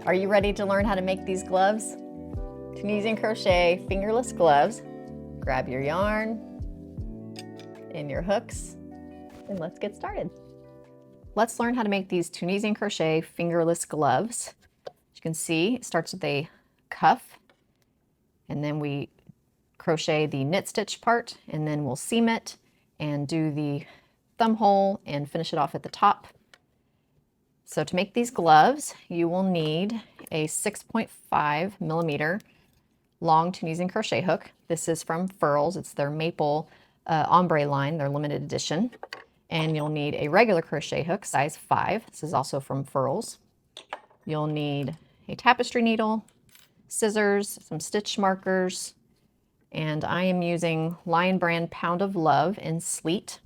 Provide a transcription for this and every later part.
Are you ready to learn how to make these gloves? Tunisian Crochet fingerless gloves. Grab your yarn and your hooks and let's get started. Let's learn how to make these Tunisian Crochet fingerless gloves. As you can see, it starts with a cuff and then we crochet the knit stitch part and then we'll seam it and do the thumb hole and finish it off at the top. So to make these gloves, you will need a 6.5 millimeter long Tunisian crochet hook. This is from Furls. It's their maple ombre line, their limited edition. And you'll need a regular crochet hook, size 5. This is also from Furls. You'll need a tapestry needle, scissors, some stitch markers, and I am using Lion Brand Pound of Love in Sleet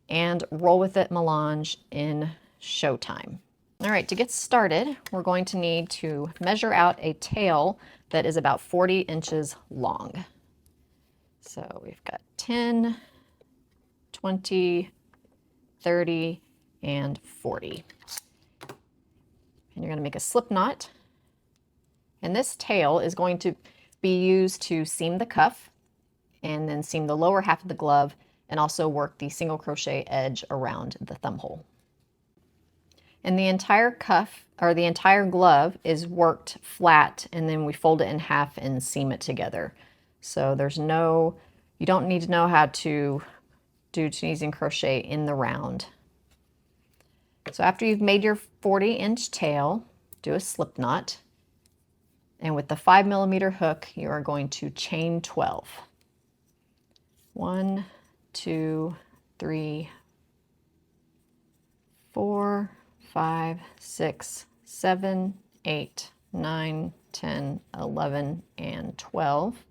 and Roll With It Melange in Showtime. All right, to get started, we're going to need to measure out a tail that is about 40 inches long. So we've got 10, 20, 30, and 40. And you're going to make a slip knot. And this tail is going to be used to seam the cuff and then seam the lower half of the glove and also work the single crochet edge around the thumb hole. And the entire cuff or the entire glove is worked flat and then we fold it in half and seam it together. So you don't need to know how to do Tunisian crochet in the round. So after you've made your 40-inch tail, do a slip knot. And with the 5 millimeter hook, you are going to chain 12. 1, 2, 3, 4, 5, 6, 7, 8, 9, 10, 11, and 12.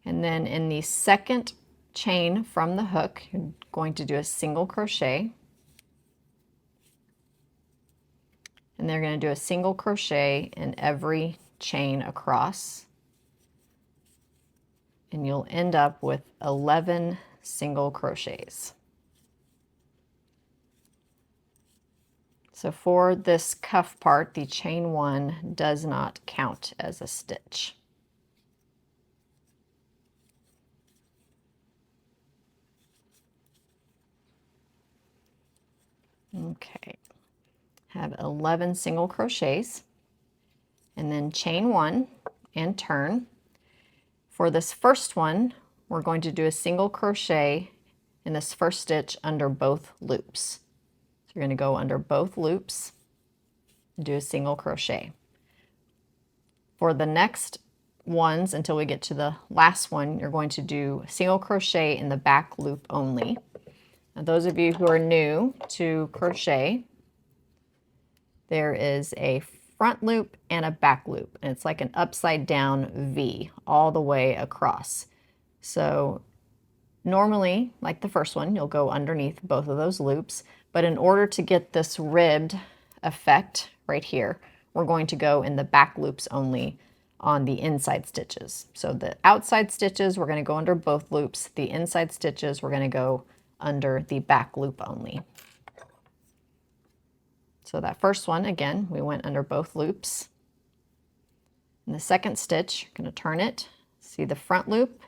And then in the second chain from the hook, you're going to do a single crochet. And they're going to do a single crochet in every chain across. And you'll end up with 11 single crochets. So for this cuff part, the chain 1 does not count as a stitch. Okay, have 11 single crochets and then chain 1 and turn. For this first one, we're going to do a single crochet in this first stitch under both loops. So you're going to go under both loops and do a single crochet. For the next ones, until we get to the last one, you're going to do single crochet in the back loop only. Now, those of you who are new to crochet, there is a front loop and a back loop, and it's like an upside down V all the way across. So normally, like the first one, you'll go underneath both of those loops, but in order to get this ribbed effect right here, we're going to go in the back loops only on the inside stitches. So the outside stitches, we're going to go under both loops. The inside stitches, we're going to go under the back loop only. So that first one, again, we went under both loops. In the second stitch, you're going to turn it, see the front loop,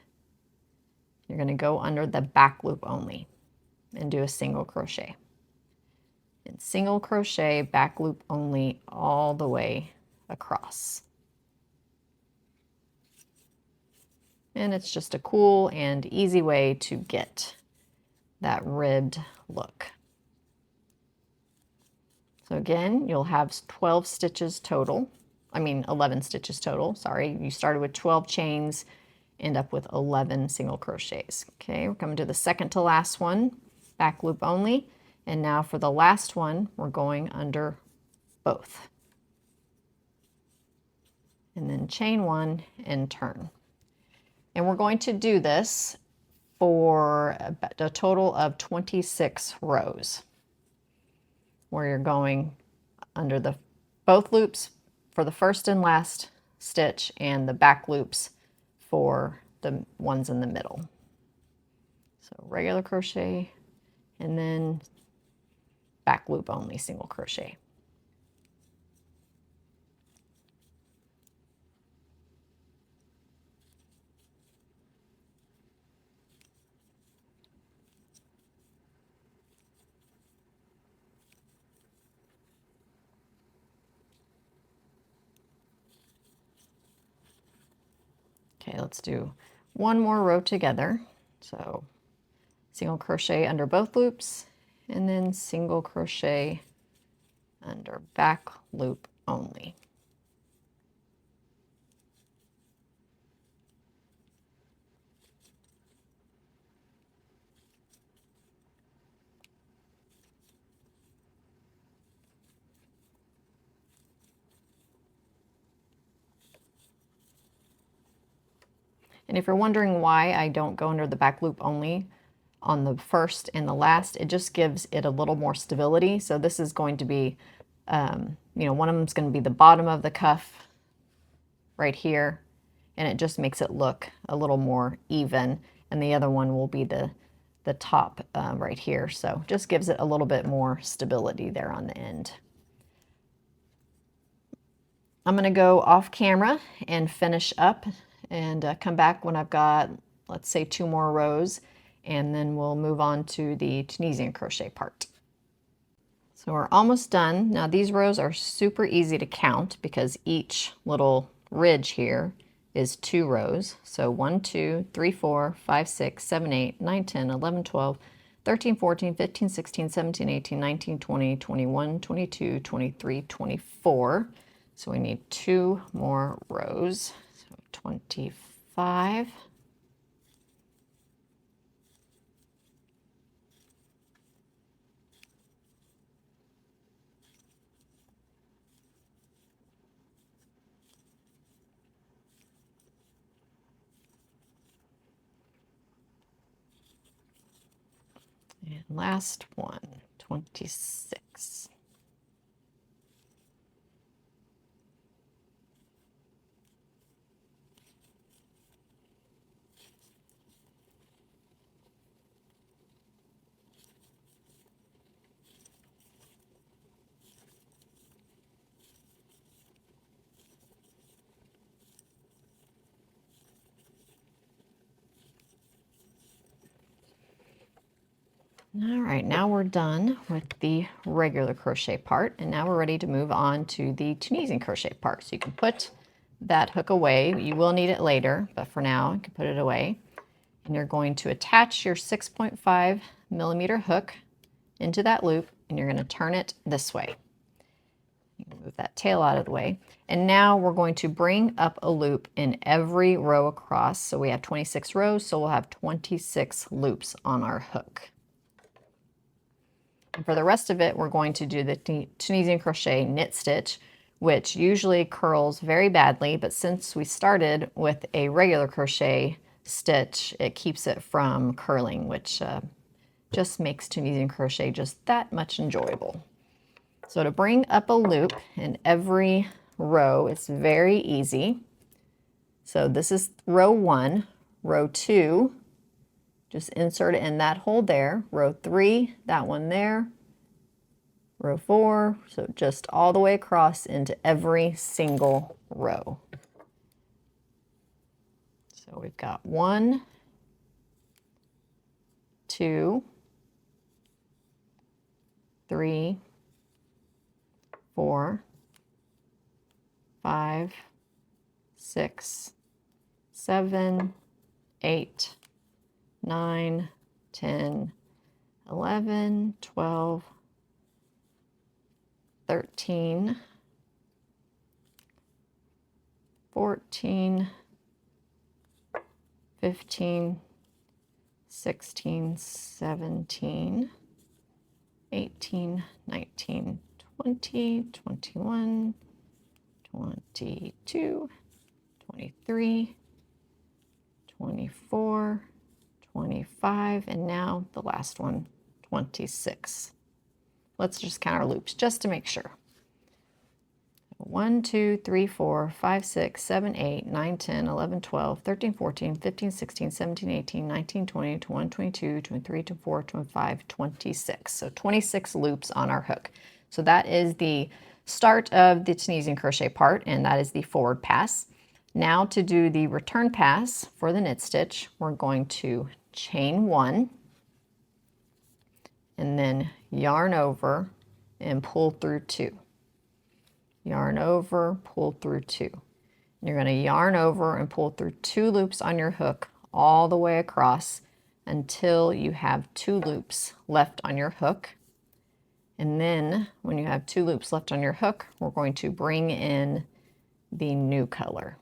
you're going to go under the back loop only and do a single crochet. And single crochet, back loop only, all the way across. And it's just a cool and easy way to get that ribbed look. So again, you'll have 11 stitches total, sorry. You started with 12 chains, end up with 11 single crochets. Okay, we're coming to the second to last one, back loop only. And now for the last one, we're going under both. And then chain 1 and turn. And we're going to do this for a total of 26 rows, where you're going under both loops for the first and last stitch and the back loops for the ones in the middle. So regular crochet and then back loop only single crochet. let's do one more row together. So single crochet under both loops, and then single crochet under back loop only. And if you're wondering why I don't go under the back loop only on the first and the last, it just gives it a little more stability. So this is going to be, you know, one of them is going to be the bottom of the cuff right here, and it just makes it look a little more even. And the other one will be the top right here. So just gives it a little bit more stability there on the end. I'm going to go off camera and finish up and come back when I've got, let's say, 2 more rows, and then we'll move on to the Tunisian crochet part. So we're almost done. Now these rows are super easy to count because each little ridge here is 2 rows. So 1, 2, 3, 4, 5, 6, 7, 8, 9, 10, 11, 12, 13, 14, 15, 16, 17, 18, 19, 20, 21, 22, 23, 24. So we need 2 more rows. So 25. And last one, 26. All right, now we're done with the regular crochet part, and now we're ready to move on to the Tunisian crochet part. So you can put that hook away. You will need it later, but for now, you can put it away. And you're going to attach your 6.5 millimeter hook into that loop, and you're going to turn it this way. You can move that tail out of the way. And now we're going to bring up a loop in every row across. So we have 26 rows, so we'll have 26 loops on our hook. And for the rest of it, we're going to do the Tunisian crochet knit stitch, which usually curls very badly, but since we started with a regular crochet stitch, it keeps it from curling, which just makes Tunisian crochet just that much enjoyable. So to bring up a loop in every row, it's very easy. So this is row 1, row 2, just insert it in that hole there. Row 3, that one there. Row 4, so just all the way across into every single row. So we've got 1, 2, 3, 4, 5, 6, 7, 8, 9, 10, 11, 12, 13, 14, 15, 16, 17, 18, 19, 20, 21, 22, 23, 24, 25, and now the last one, 26. Let's just count our loops just to make sure. 1, 2, 3, 4, 5, 6, 7, 8, 9, 10, 11, 12, 13, 14, 15, 16, 17, 18, 19, 20, 21, 22, 23, 24, 25, 26. So 26 loops on our hook. So that is the start of the Tunisian crochet part, and that is the forward pass. Now to do the return pass for the knit stitch, we're going to chain 1 and then yarn over and pull through 2. Yarn over, pull through 2. You're going to yarn over and pull through 2 loops on your hook all the way across until you have 2 loops left on your hook. And then when you have 2 loops left on your hook, we're going to bring in the new color.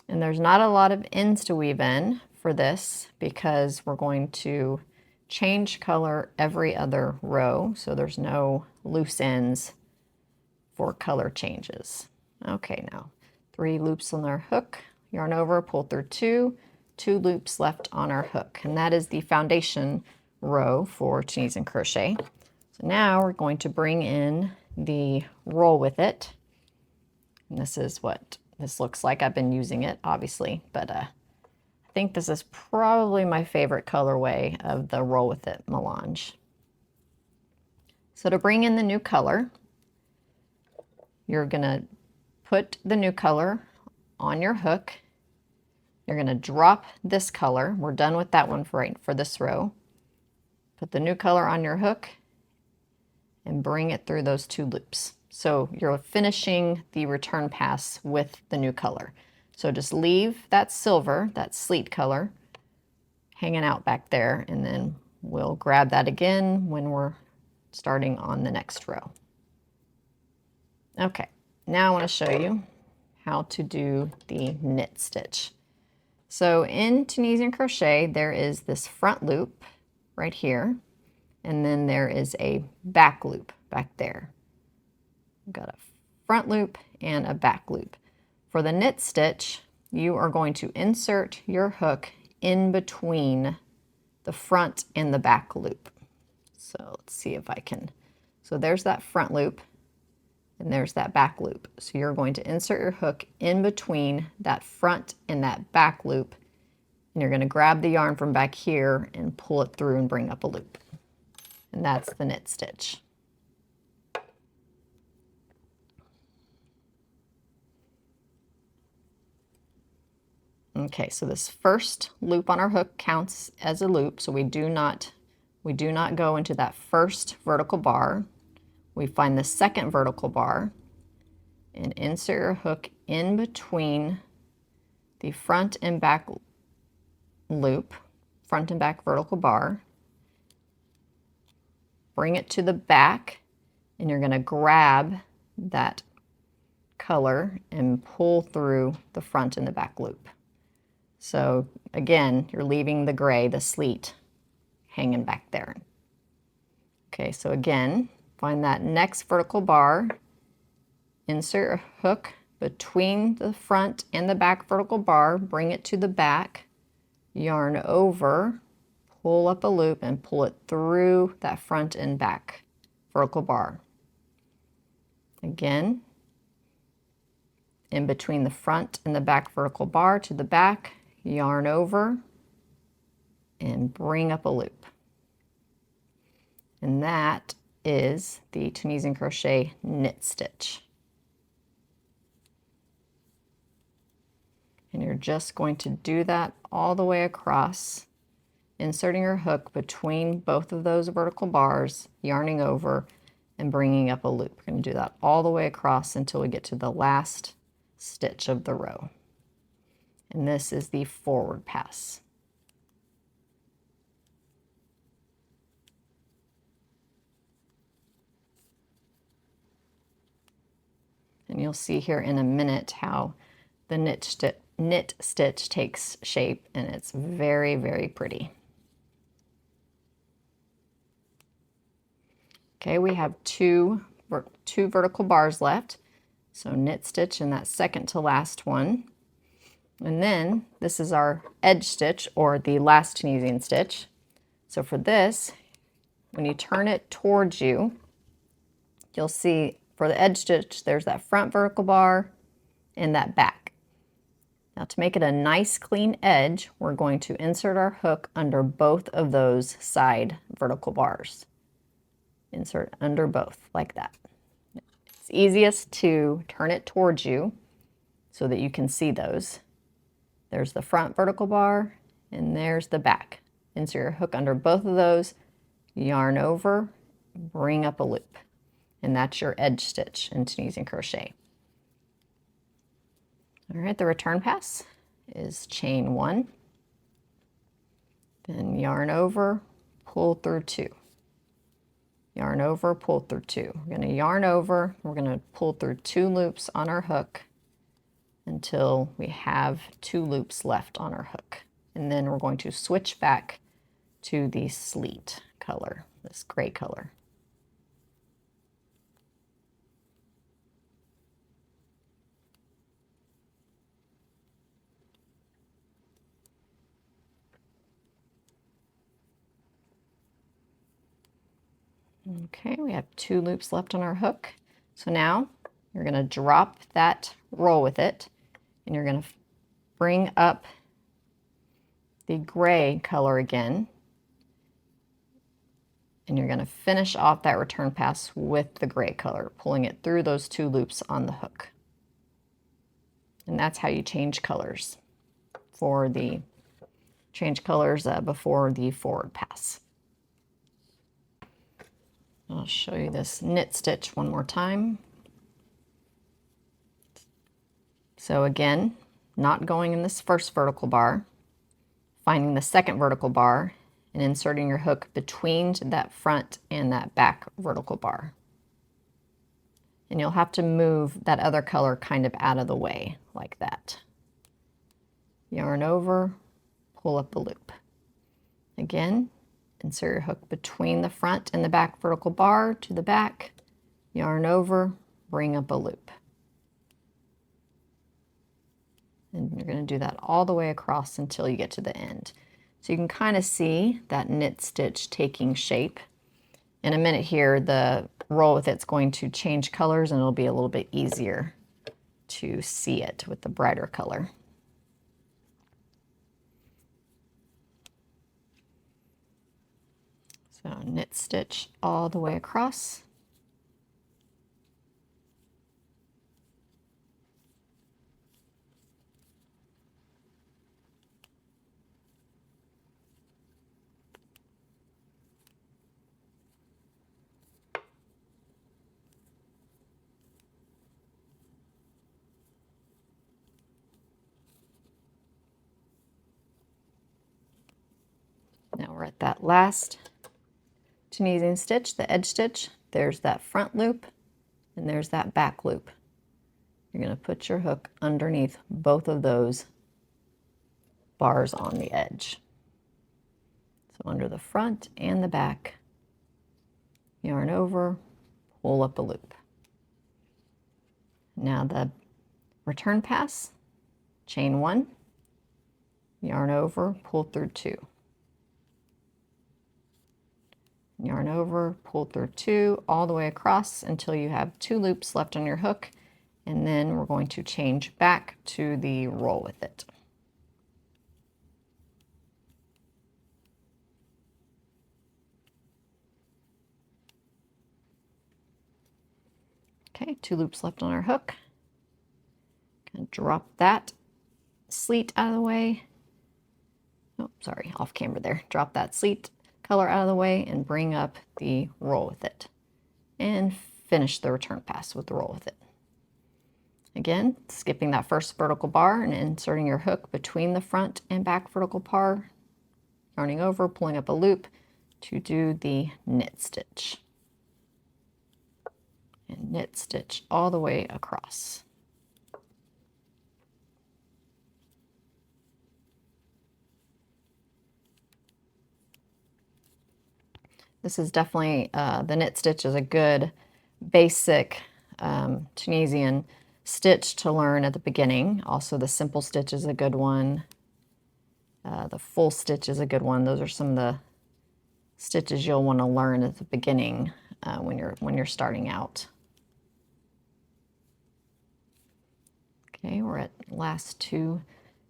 And there's not a lot of ends to weave in for this because we're going to change color every other row, so there's no loose ends for color changes. Okay, now 3 loops on our hook, yarn over, pull through 2 loops left on our hook, and that is the foundation row for Tunisian crochet. So now we're going to bring in the roll with it, and this is what this looks like. I've been using it obviously, but I think this is probably my favorite colorway of the roll with it melange. So to bring in the new color, you're gonna put the new color on your hook. You're gonna drop this color. We're done with that one for this row. Put the new color on your hook and bring it through those 2 loops. So you're finishing the return pass with the new color. So just leave that silver, that Sleet color, hanging out back there, and then we'll grab that again when we're starting on the next row. Okay, now I want to show you how to do the knit stitch. So in Tunisian crochet, there is this front loop right here, and then there is a back loop back there. We've got a front loop and a back loop. For the knit stitch, you are going to insert your hook in between the front and the back loop. So let's see if I can. So there's that front loop and there's that back loop. So you're going to insert your hook in between that front and that back loop, and you're going to grab the yarn from back here and pull it through and bring up a loop. And that's the knit stitch. Okay, so this first loop on our hook counts as a loop, so we do not go into that first vertical bar. We find the second vertical bar and insert your hook in between the front and back loop, front and back vertical bar. Bring it to the back, and you're going to grab that color and pull through the front and the back loop. So again, you're leaving the gray, the Sleet, hanging back there. Okay, so again, find that next vertical bar, insert a hook between the front and the back vertical bar, bring it to the back, yarn over, pull up a loop and pull it through that front and back vertical bar. Again, in between the front and the back vertical bar to the back, yarn over and bring up a loop. And that is the Tunisian crochet knit stitch. And you're just going to do that all the way across, inserting your hook between both of those vertical bars, yarning over and bringing up a loop. We're going to do that all the way across until we get to the last stitch of the row. And this is the forward pass. And you'll see here in a minute how the knit stitch takes shape, and it's very, very pretty. Okay, we have two vertical bars left. So knit stitch in that second to last one. And then this is our edge stitch, or the last Tunisian stitch. So for this, when you turn it towards you, you'll see for the edge stitch, there's that front vertical bar and that back. Now to make it a nice clean edge, we're going to insert our hook under both of those side vertical bars. Insert under both like that. It's easiest to turn it towards you so that you can see those. There's the front vertical bar and there's the back. Insert your hook under both of those, yarn over bring up a loop. And that's your edge stitch in Tunisian crochet. All right, the return pass is chain 1, then yarn over, pull through 2. Yarn over, pull through 2. We're going to yarn over, we're going to pull through 2 loops on our hook until we have 2 loops left on our hook. And then we're going to switch back to the Sleet color, this gray color. Okay, we have 2 loops left on our hook. So now you're going to drop that roll with it, and you're going to bring up the gray color again, and you're going to finish off that return pass with the gray color, pulling it through those 2 loops on the hook. And that's how you change colors for the before the forward pass. I'll show you this knit stitch one more time. So again, not going in this first vertical bar, finding the second vertical bar and inserting your hook between that front and that back vertical bar. And you'll have to move that other color kind of out of the way like that. Yarn over, pull up the loop. Again, insert your hook between the front and the back vertical bar to the back, yarn over, bring up a loop. And you're going to do that all the way across until you get to the end. So you can kind of see that knit stitch taking shape. In a minute here, the roll with it's going to change colors and it'll be a little bit easier to see it with the brighter color. So knit stitch all the way across. Now we're at that last Tunisian stitch, the edge stitch. There's that front loop and there's that back loop. You're going to put your hook underneath both of those bars on the edge. So under the front and the back, yarn over, pull up a loop. Now the return pass, chain 1, yarn over, pull through 2. Yarn over, pull through 2 all the way across until you have 2 loops left on your hook, and then we're going to change back to the roll with it. Okay, 2 loops left on our hook. Gonna drop that Sleet out of the way. Oh, sorry, off camera there. Drop that Sleet color out of the way and bring up the roll with it. And finish the return pass with the roll with it. Again, skipping that first vertical bar and inserting your hook between the front and back vertical bar, yarning over, pulling up a loop to do the knit stitch. And knit stitch all the way across. This is definitely, the knit stitch is a good basic Tunisian stitch to learn at the beginning. Also the simple stitch is a good one. The full stitch is a good one. Those are some of the stitches you'll want to learn at the beginning when you're starting out. Okay, we're at last 2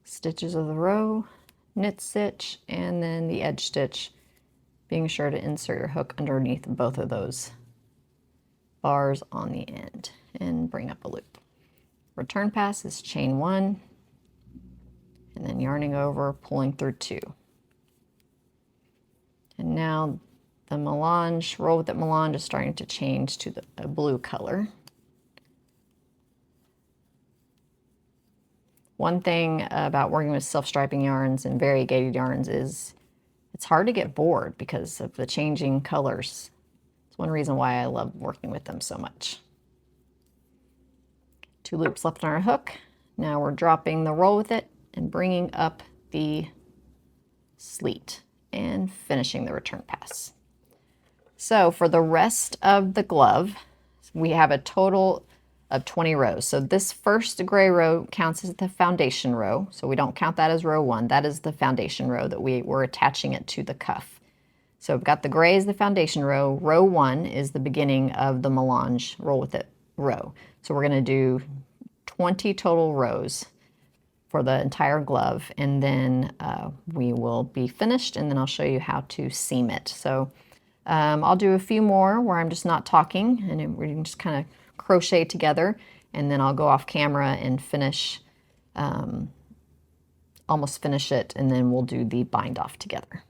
stitches of the row, knit stitch, and then the edge stitch, being sure to insert your hook underneath both of those bars on the end and bring up a loop. Return pass is chain 1 and then yarning over, pulling through 2. And now the melange, roll with it melange is starting to change to a blue color. One thing about working with self-striping yarns and variegated yarns is it's hard to get bored because of the changing colors. It's one reason why I love working with them so much. 2 loops left on our hook. Now we're dropping the roll with it and bringing up the Sleet and finishing the return pass. So for the rest of the glove, we have a total of 20 rows. So this first gray row counts as the foundation row. So we don't count that as row 1. That is the foundation row that we're attaching it to the cuff. So we've got the gray as the foundation row. Row 1 is the beginning of the melange roll with it row. So we're going to do 20 total rows for the entire glove, and then we will be finished, and then I'll show you how to seam it. So I'll do a few more where I'm just not talking, and we can just kind of crochet together, and then I'll go off camera and finish, almost finish it, and then we'll do the bind off together.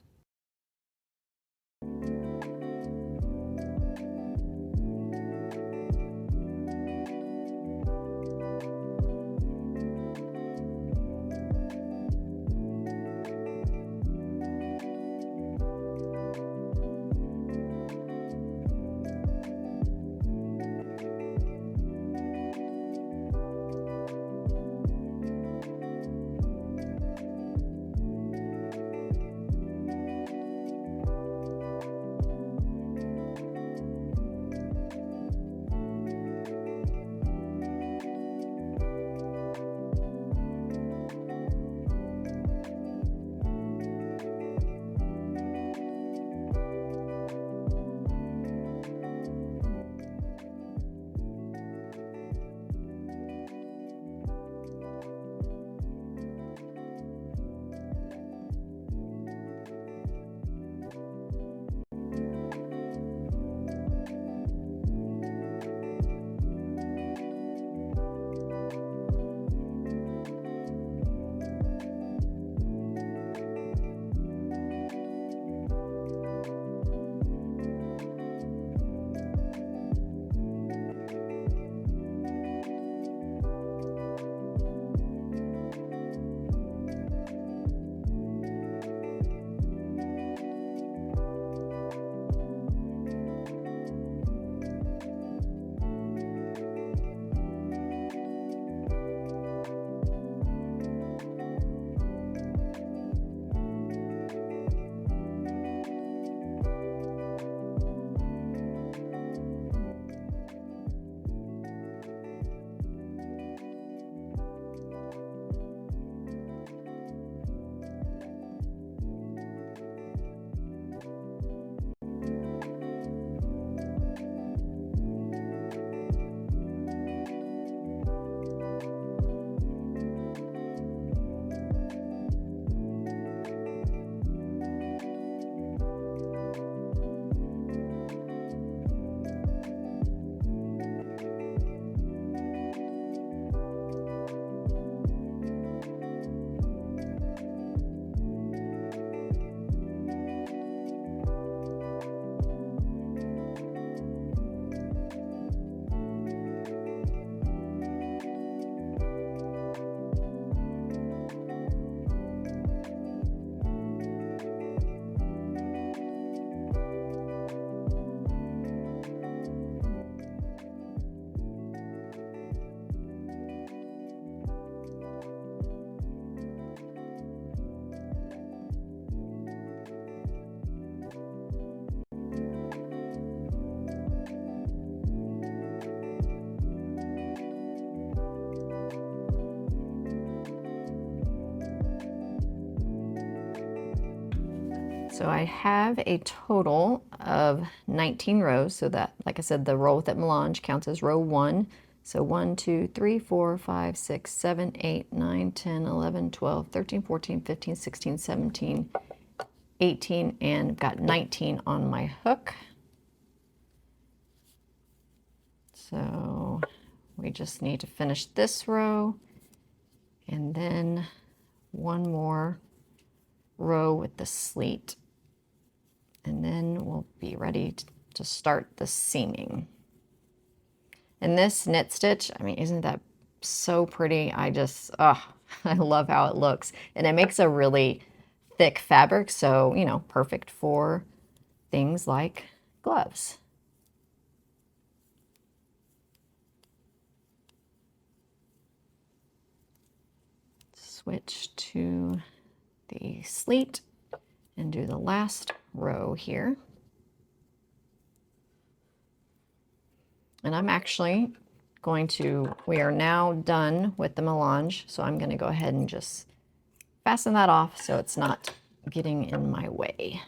So I have a total of 19 rows. So that, like I said, the roll with it melange counts as row 1. So 1, 2, 3, 4, 5, 6, 7, 8, 9, 10, 11, 12, 13, 14, 15, 16, 17, 18, and I've got 19 on my hook. So we just need to finish this row and then one more row with the Sleet. and then we'll be ready to start the seaming. And this knit stitch, I mean, isn't that so pretty? I just, oh, I love how it looks. And it makes a really thick fabric, so, you know, perfect for things like gloves. Switch to the Sleet and do the last row here. And I'm actually going to, we are now done with the melange, so I'm going to go ahead and just fasten that off so it's not getting in my way.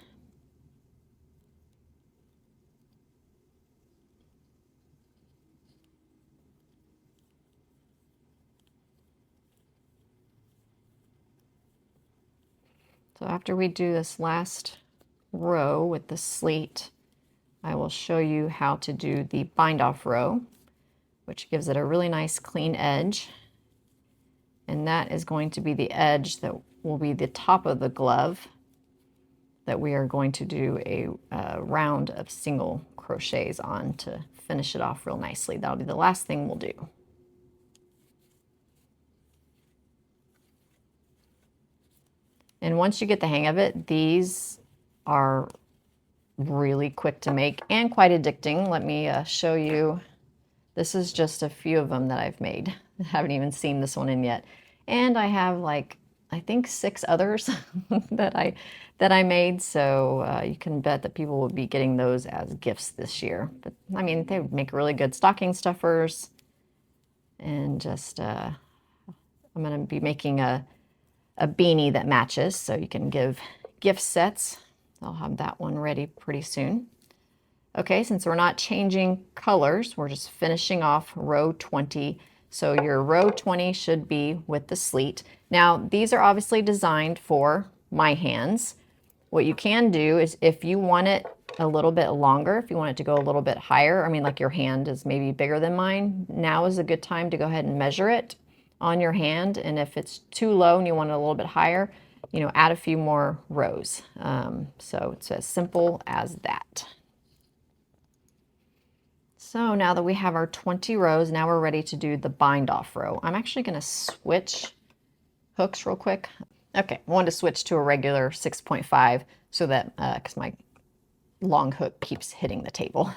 So after we do this last row with the Sleet, I will show you how to do the bind off row, which gives it a really nice clean edge. And that is going to be the edge that will be the top of the glove that we are going to do a round of single crochets on to finish it off real nicely. That'll be the last thing we'll do. And once you get the hang of it, these are really quick to make and quite addicting. Let me show you. This is just a few of them that I've made. I haven't even seen this one in yet. And I have like, I think 6 others that I made. So you can bet that people will be getting those as gifts this year. But I mean, they would make really good stocking stuffers. And just, I'm going to be making a beanie that matches, so you can give gift sets. I'll have that one ready pretty soon. Okay, since we're not changing colors, we're just finishing off row 20. So your row 20 should be with the Sleet. Now, these are obviously designed for my hands. What you can do is if you want it a little bit longer, if you want it to go a little bit higher, I mean, like your hand is maybe bigger than mine, now is a good time to go ahead and measure it on your hand. And if it's too low and you want it a little bit higher, you know, add a few more rows. So it's as simple as that. So now that we have our 20 rows, now we're ready to do the bind off row. I'm actually going to switch hooks real quick. Okay, I wanted to switch to a regular 6.5 so that, because my long hook keeps hitting the table.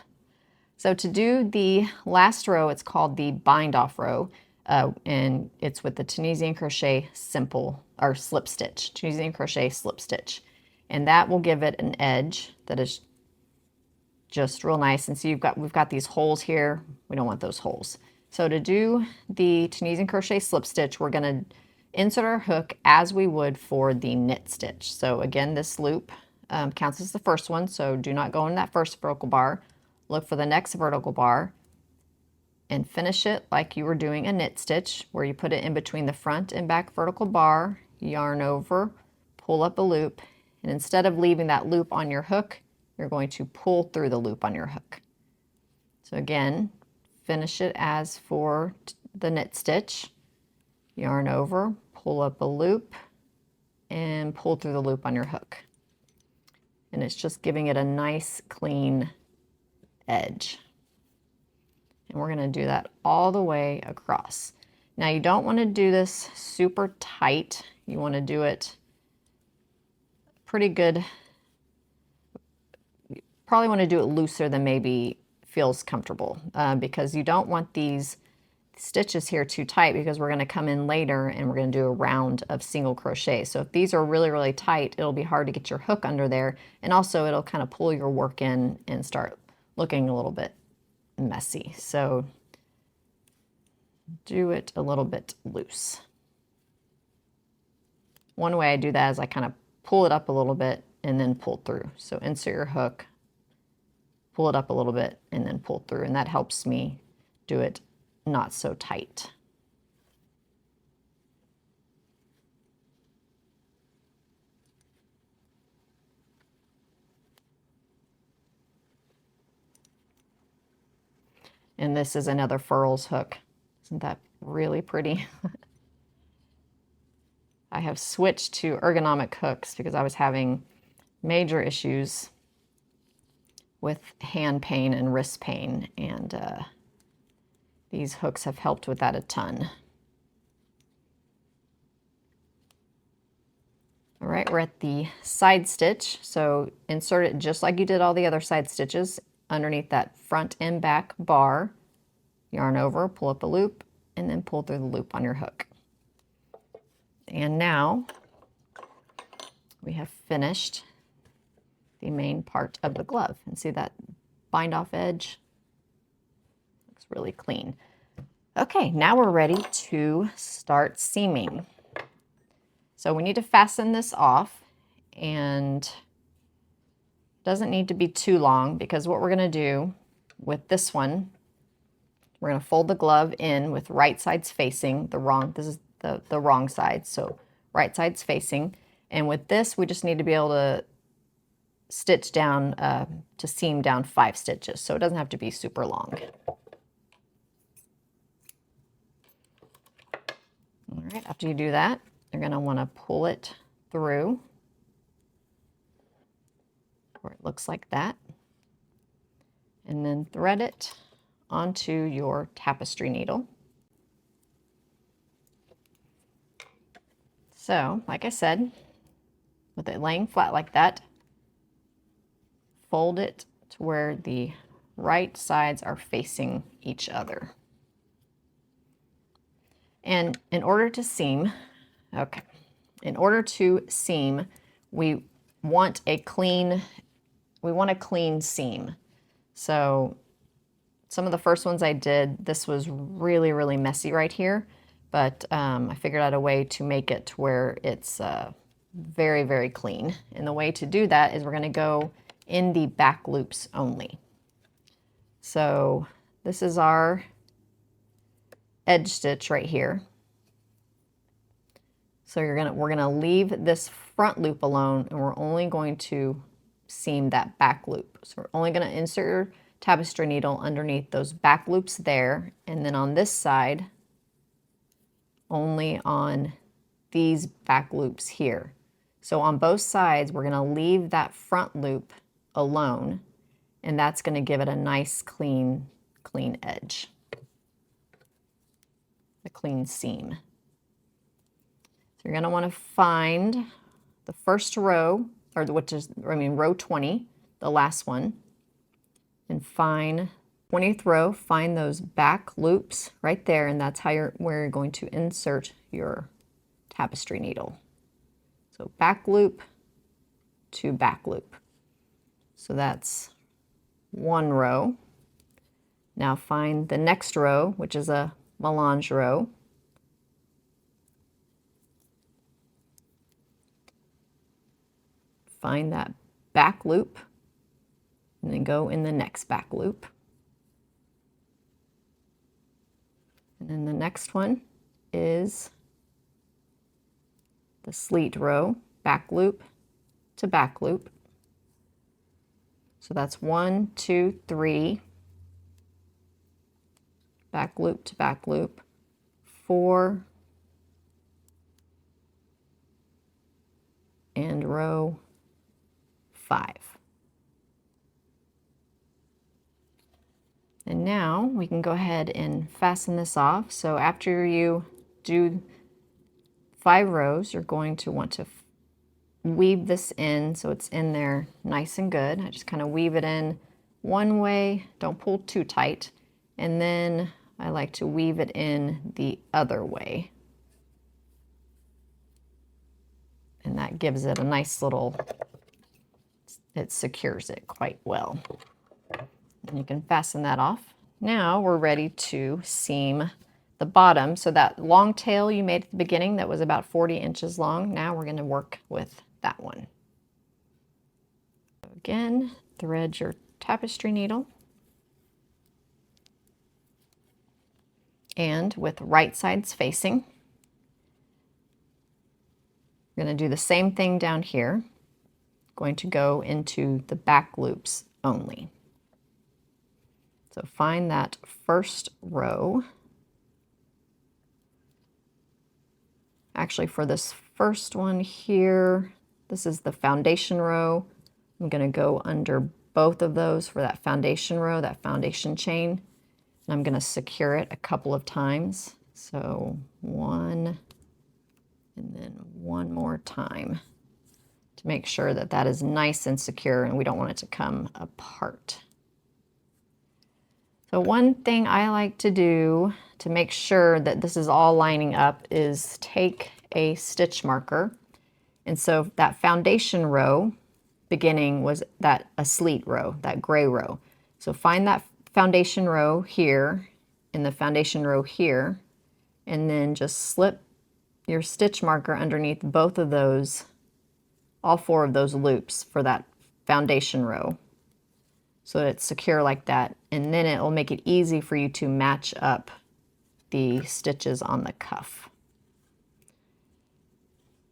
So to do the last row, it's called the bind off row, and it's with the Tunisian Crochet simple, or slip stitch, Tunisian Crochet slip stitch. And that will give it an edge that is just real nice. And so we've got these holes here. We don't want those holes. So to do the Tunisian Crochet slip stitch, we're going to insert our hook as we would for the knit stitch. So again, this loop counts as the first one, so do not go in that first vertical bar. Look for the next vertical bar and finish it like you were doing a knit stitch, where you put it in between the front and back vertical bar, yarn over, pull up a loop, and instead of leaving that loop on your hook, you're going to pull through the loop on your hook. So again, finish it as for the knit stitch, yarn over, pull up a loop, and pull through the loop on your hook. And it's just giving it a nice clean edge. And we're going to do that all the way across. Now you don't want to do this super tight. You want to do it pretty good. You probably want to do it looser than maybe feels comfortable, because you don't want these stitches here too tight, because we're going to come in later and we're going to do a round of single crochet. So if these are really, really tight, it'll be hard to get your hook under there. And also it'll kind of pull your work in and start looking a little bit messy. So do it a little bit loose. One way I do that is I kind of pull it up a little bit and then pull through. So insert your hook, pull it up a little bit, and then pull through. And that helps me do it not so tight. And this is another Furls hook. Isn't that really pretty? I have switched to ergonomic hooks because I was having major issues with hand pain and wrist pain, and these hooks have helped with that a ton. All right, we're at the side stitch, so insert it just like you did all the other side stitches underneath that front and back bar. Yarn over, pull up a loop, and then pull through the loop on your hook. And now we have finished the main part of the glove. And see that bind off edge? Looks really clean. Okay, now we're ready to start seaming. So we need to fasten this off, and it doesn't need to be too long, because what we're going to do with this one, we're going to fold the glove in with right sides facing the wrong, this is the wrong side, so right sides facing. And with this, we just need to be able to stitch down, to seam down 5 stitches, so it doesn't have to be super long. All right, after you do that, you're going to want to pull it through where it looks like that, and then thread it onto your tapestry needle. So, like I said, with it laying flat like that, fold it to where the right sides are facing each other. And in order to seam, we want a clean seam. So some of the first ones I did, this was really, really messy right here, but I figured out a way to make it to where it's very, very clean. And the way to do that is we're going to go in the back loops only. So this is our edge stitch right here. So we're gonna leave this front loop alone, and we're only going to seam that back loop. So we're only going to insert your tapestry needle underneath those back loops there, and then on this side, only on these back loops here. So on both sides, we're going to leave that front loop alone, and that's going to give it a nice clean edge, a clean seam. So you're going to want to find the first row, or row 20, the last one, and find 20th row, find those back loops right there, and that's where you're going to insert your tapestry needle. So back loop to back loop. So that's one row. Now find the next row, which is a melange row. Find that back loop, and then go in the next back loop. And then the next one is the Sleet row, back loop to back loop. So that's 1, 2, 3, back loop to back loop, 4, and row 5. And now we can go ahead and fasten this off. So after you do 5 rows, you're going to want to weave this in so it's in there nice and good. I just kind of weave it in one way, don't pull too tight, and then I like to weave it in the other way. And that gives it a nice little, it secures it quite well. And you can fasten that off. Now we're ready to seam the bottom. So that long tail you made at the beginning that was about 40 inches long, now we're going to work with that one. So again, thread your tapestry needle. And with right sides facing, we're going to do the same thing down here. Going to go into the back loops only. So find that first row. Actually, for this first one here, this is the foundation row. I'm going to go under both of those for that foundation row, that foundation chain. And I'm going to secure it a couple of times. So one, and then one more time to make sure that that is nice and secure and we don't want it to come apart. So one thing I like to do to make sure that this is all lining up is take a stitch marker. And so that foundation row beginning was that a Sleet row, that gray row. So find that foundation row here and the foundation row here, and then just slip your stitch marker underneath both of those, all four of those loops for that foundation row, so that it's secure like that. And then it will make it easy for you to match up the stitches on the cuff.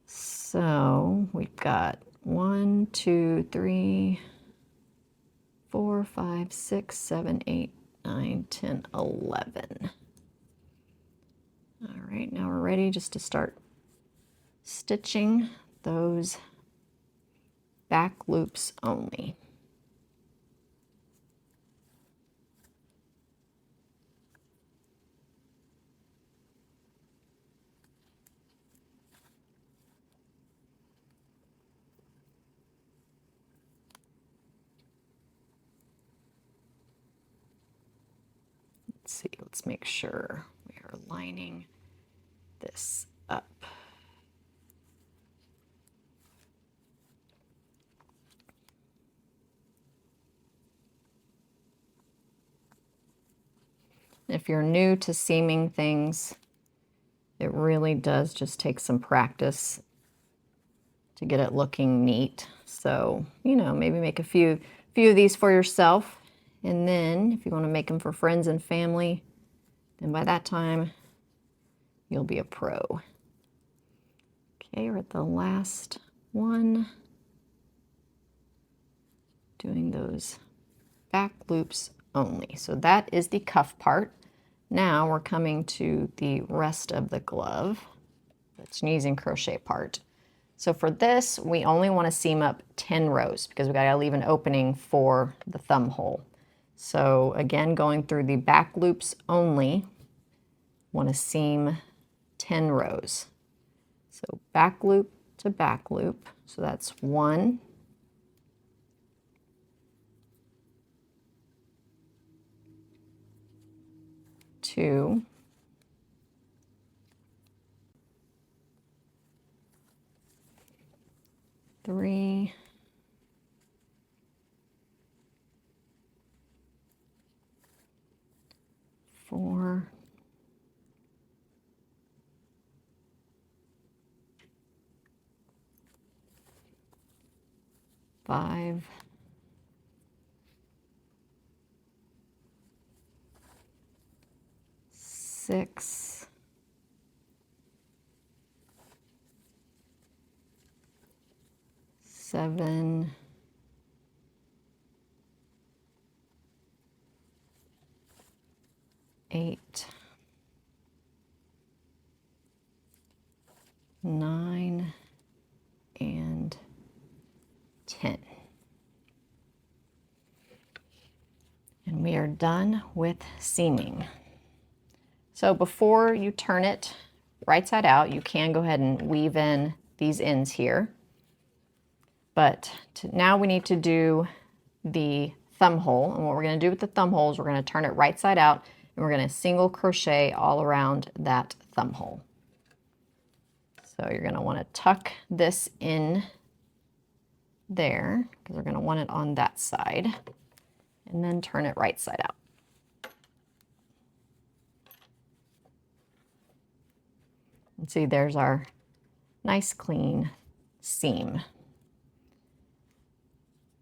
So we've got 1, 2, 3, 4, 5, 6, 7, 8, 9, 10, 11. All right, now we're ready just to start stitching those back loops only. Let's see, let's make sure we are lining this up. If you're new to seaming things, it really does just take some practice to get it looking neat. So, you know, maybe make a few of these for yourself. And then if you want to make them for friends and family, then by that time, you'll be a pro. Okay, we're at the last one. Doing those back loops only. So that is the cuff part. Now we're coming to the rest of the glove, the Tunisian crochet part. So for this, we only want to seam up 10 rows because we got to leave an opening for the thumb hole. So again, going through the back loops only, want to seam 10 rows. So back loop to back loop. So that's 1, 2, 3, 4, 5, 6, 7, 8, 9, and 10. And we are done with seaming. So before you turn it right side out, you can go ahead and weave in these ends here. But now we need to do the thumb hole. And what we're going to do with the thumb hole is we're going to turn it right side out and we're going to single crochet all around that thumb hole. So you're going to want to tuck this in there because we're going to want it on that side, and then turn it right side out. And see, there's our nice clean seam.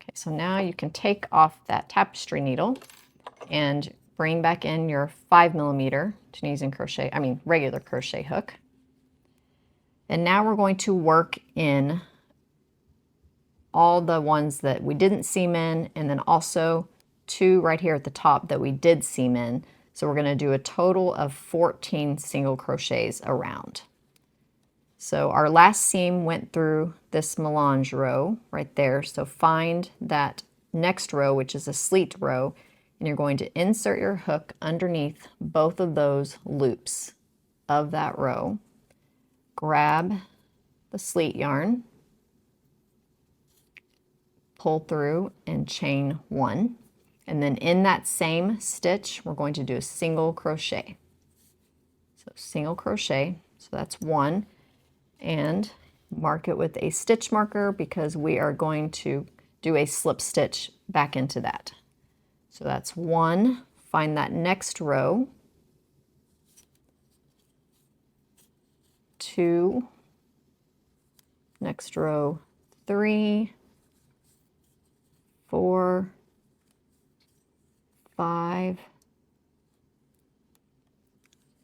Okay, so now you can take off that tapestry needle and bring back in your 5mm Tunisian crochet, regular crochet hook. And now we're going to work in all the ones that we didn't seam in, and then also 2 right here at the top that we did seam in. So we're going to do a total of 14 single crochets around. So our last seam went through this melange row right there. So find that next row, which is a Sleet row, and you're going to insert your hook underneath both of those loops of that row. Grab the Sleet yarn, pull through and chain 1. And then in that same stitch, we're going to do a single crochet. So single crochet, so that's 1. And mark it with a stitch marker because we are going to do a slip stitch back into that. So that's 1. Find that next row. 2. Next row, 3, 4, 5,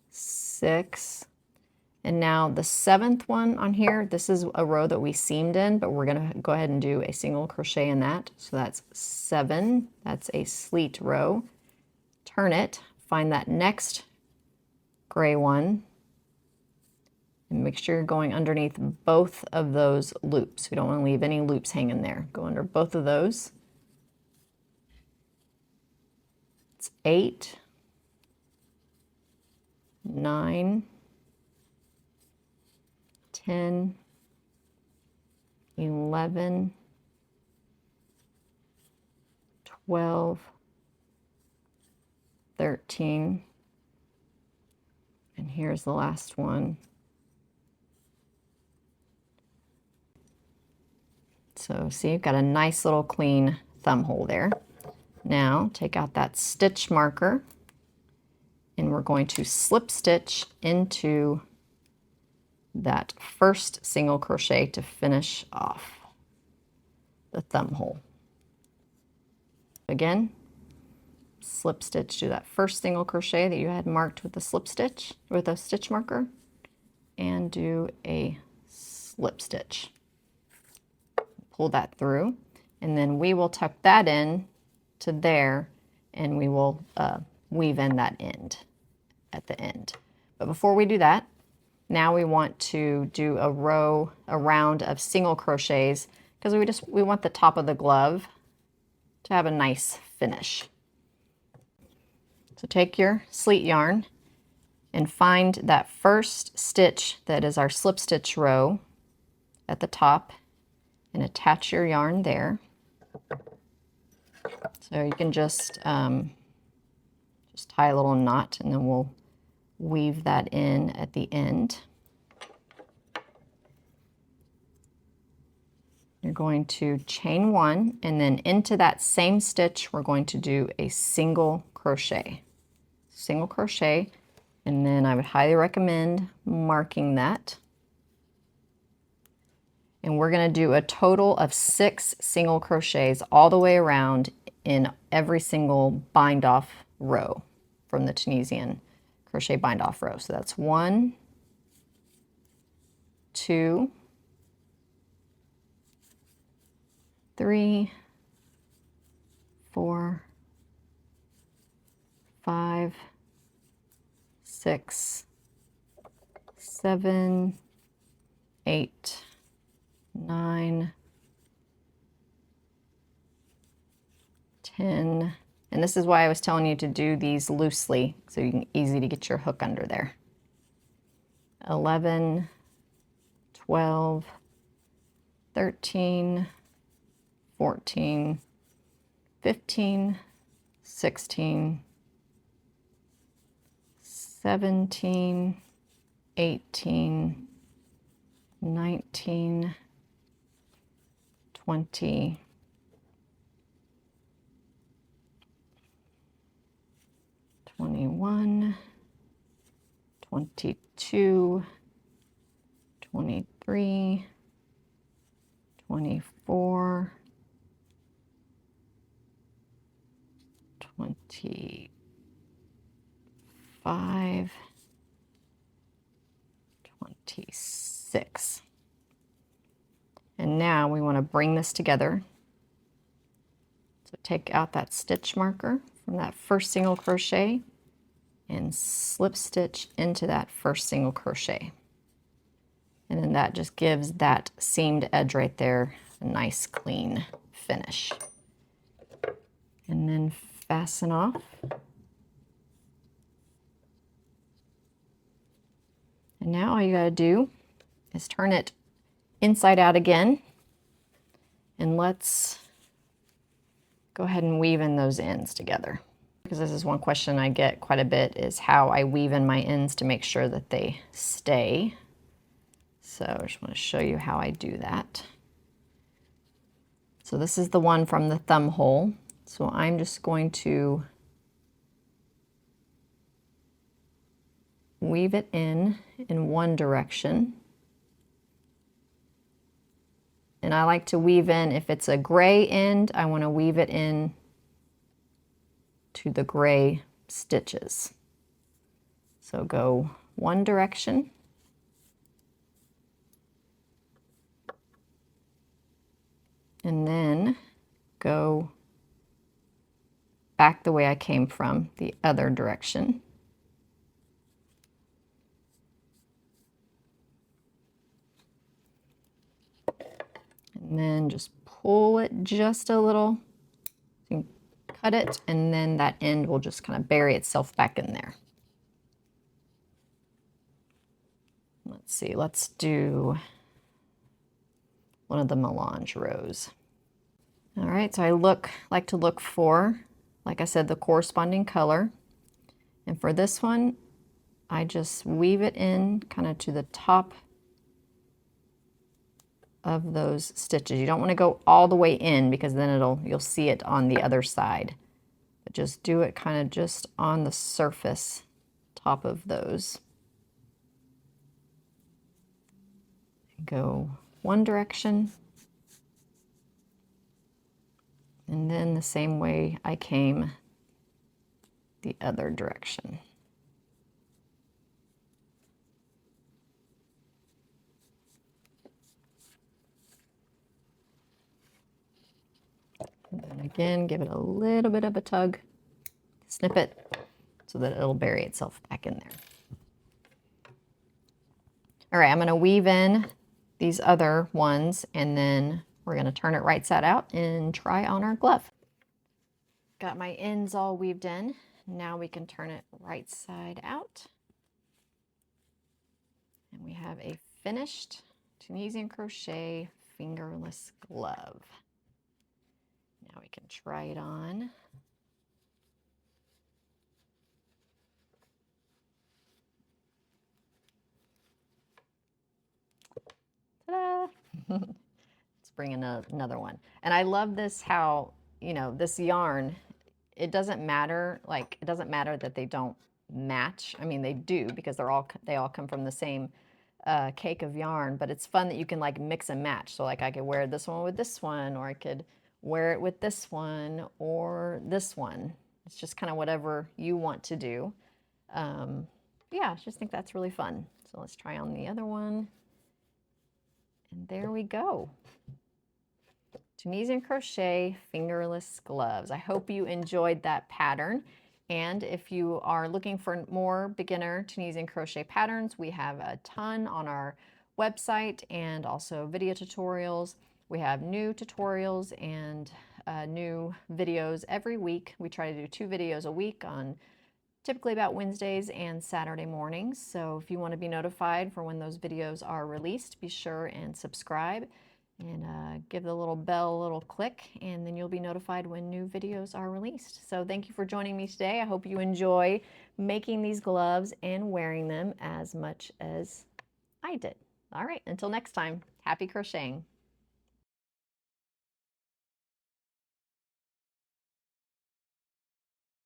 6, and now the 7th one on here, this is a row that we seamed in, but we're going to go ahead and do a single crochet in that. So that's 7, that's a Sleet row. Turn it, find that next gray one, and make sure you're going underneath both of those loops. We don't want to leave any loops hanging there. Go under both of those. It's 8, 9, 10, 11, 12, 13, and here's the last one. So see, you've got a nice little clean thumb hole there. Now take out that stitch marker and we're going to slip stitch into that first single crochet to finish off the thumb hole. Again, slip stitch to that first single crochet that you had marked with the slip stitch, with a stitch marker, and do a slip stitch. Pull that through, and then we will tuck that in to there, and we will weave in that end at the end. But before we do that, now we want to do a round of single crochets because we want the top of the glove to have a nice finish. So take your Sleet yarn and find that first stitch that is our slip stitch row at the top and attach your yarn there. So you can just tie a little knot and then we'll weave that in at the end. You're going to chain 1 and then into that same stitch we're going to do a single crochet. Single crochet, and then I would highly recommend marking that. And we're going to do a total of 6 single crochets all the way around in every single bind off row from the Tunisian crochet bind off row. So that's 1, 2, 3, 4, 5, 6, 7, 8, 9, 10, and this is why I was telling you to do these loosely so you can easy to get your hook under there. 11, 12, 13, 14, 15, 16, 17, 18, 19, 20, 21, 22, 23, 24, 25, 26. And now we want to bring this together. So take out that stitch marker from that first single crochet and slip stitch into that first single crochet. And then that just gives that seamed edge right there a nice clean finish. and then fasten off. And now all you gotta do is turn it inside out again, and let's go ahead and weave in those ends together. Because this is one question I get quite a bit, is how I weave in my ends to make sure that they stay. So I just want to show you how I do that. So this is the one from the thumb hole. So I'm just going to weave it in one direction. And I like to weave in, if it's a gray end, I want to weave it in to the gray stitches. So go one direction. And then go back the way I came from, the other direction. And then just pull it just a little. You can cut it, and then that end will just kind of bury itself back in there. Let's see, let's do one of the melange rows. All right, so I like to look for, like I said, the corresponding color. And for this one, I just weave it in kind of to the top of those stitches. You don't want to go all the way in, because then you'll see it on the other side. But just do it kind of just on the surface top of those. Go one direction, and then the same way I came, the other direction. And then again, give it a little bit of a tug, snip it, so that it'll bury itself back in there. All right, I'm going to weave in these other ones, and then we're going to turn it right side out and try on our glove. Got my ends all weaved in. Now we can turn it right side out. And we have a finished Tunisian crochet fingerless glove. Now we can try it on. Ta-da! Let's bring in another one. And I love this, how, you know, this yarn, it doesn't matter, like, it doesn't matter that they don't match. I mean, they do, because they all come from the same cake of yarn, but it's fun that you can like mix and match. So like I could wear this one with this one, or I could wear it with this one or this one. It's just kind of whatever you want to do. Yeah, I just think that's really fun. So let's try on the other one. And there we go. Tunisian crochet fingerless gloves. I hope you enjoyed that pattern. And if you are looking for more beginner Tunisian crochet patterns, we have a ton on our website, and also video tutorials. We have new tutorials and new videos every week. We try to do 2 videos a week, on typically about Wednesdays and Saturday mornings. So if you want to be notified for when those videos are released, be sure and subscribe, and give the little bell a little click, and then you'll be notified when new videos are released. So thank you for joining me today. I hope you enjoy making these gloves and wearing them as much as I did. All right, until next time, happy crocheting.